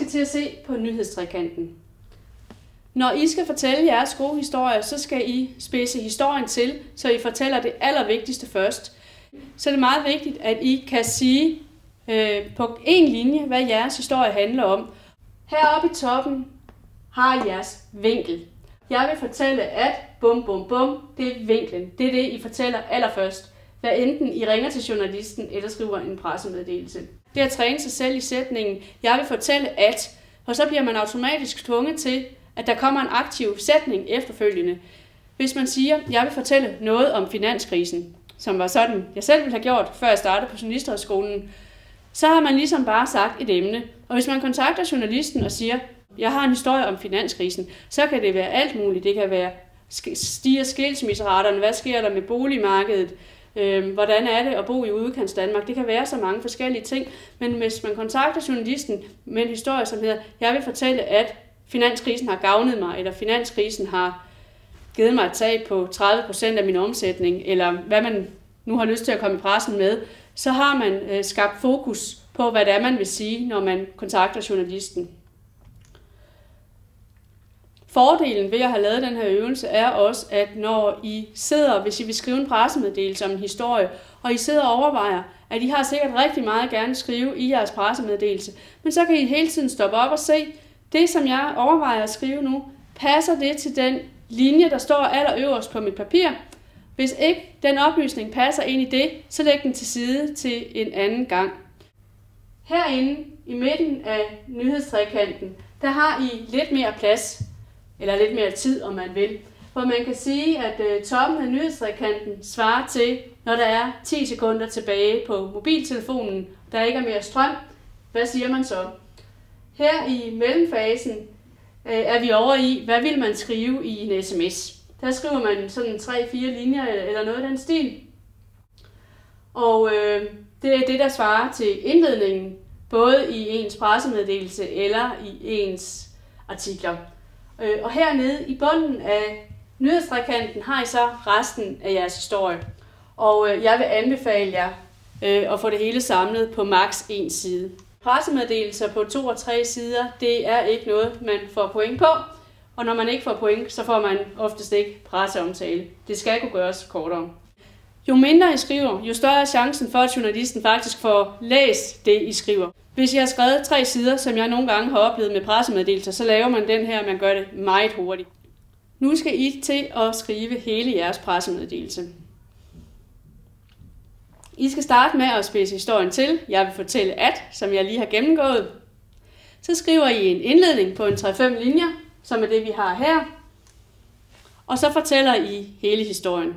til at se på nyhedstrekanten. Når I skal fortælle jeres gode historier, så skal I spidse historien til, så I fortæller det allervigtigste først. Så det er meget vigtigt, at I kan sige på en linje, hvad jeres historie handler om. Heroppe i toppen har I jeres vinkel. Jeg vil fortælle, at bum bum bum, det er vinklen. Det er det, I fortæller allerførst. Hvad enten I ringer til journalisten eller skriver en pressemeddelelse. Det er at træne sig selv i sætningen, jeg vil fortælle at, og så bliver man automatisk tvunget til, at der kommer en aktiv sætning efterfølgende. Hvis man siger, jeg vil fortælle noget om finanskrisen, som var sådan, jeg selv ville have gjort, før jeg startede på Journalisthøjskolen, så har man ligesom bare sagt et emne. Og hvis man kontakter journalisten og siger, jeg har en historie om finanskrisen, så kan det være alt muligt. Det kan være, stiger skilsmisseraterne, hvad sker der med boligmarkedet, hvordan er det at bo i udkants Danmark. Det kan være så mange forskellige ting, men hvis man kontakter journalisten med en historie, som hedder, jeg vil fortælle, at finanskrisen har gavnet mig, eller finanskrisen har givet mig et tab på 30% af min omsætning, eller hvad man nu har lyst til at komme i pressen med, så har man skabt fokus på, hvad det er, man vil sige, når man kontakter journalisten. Fordelen ved at have lavet den her øvelse er også, at når I sidder, hvis I vil skrive en pressemeddelelse om en historie, og I sidder og overvejer, at I har sikkert rigtig meget gerne skrive i jeres pressemeddelelse, men så kan I hele tiden stoppe op og se, det som jeg overvejer at skrive nu, passer det til den linje, der står allerøverst på mit papir. Hvis ikke den oplysning passer ind i det, så læg den til side til en anden gang. Herinde i midten af nyhedstrekanten, der har I lidt mere plads, eller lidt mere tid, om man vil. Hvor man kan sige, at toppen af nyhedstrekanten svarer til, når der er 10 sekunder tilbage på mobiltelefonen, der ikke er mere strøm. Hvad siger man så? Her i mellemfasen er vi over i, hvad vil man skrive i en sms? Der skriver man sådan 3-4 linjer eller noget af den stil. Og det er det, der svarer til indledningen, både i ens pressemeddelelse eller i ens artikler. Og hernede i bunden af nyhedstrekanten har I så resten af jeres historie. Og jeg vil anbefale jer at få det hele samlet på maks 1 side. Pressemeddelelser på 2 og 3 sider, det er ikke noget, man får point på. Og når man ikke får point, så får man oftest ikke presseomtale. Det skal kunne gøres kortere. Jo mindre I skriver, jo større er chancen for, at journalisten faktisk får læst det, I skriver. Hvis jeg har skrevet 3 sider, som jeg nogle gange har oplevet med pressemeddelelser, så laver man den her, man gør det meget hurtigt. Nu skal I til at skrive hele jeres pressemeddelelse. I skal starte med at spidse historien til, jeg vil fortælle at, som jeg lige har gennemgået. Så skriver I en indledning på en 3-5 linjer, som er det, vi har her. Og så fortæller I hele historien.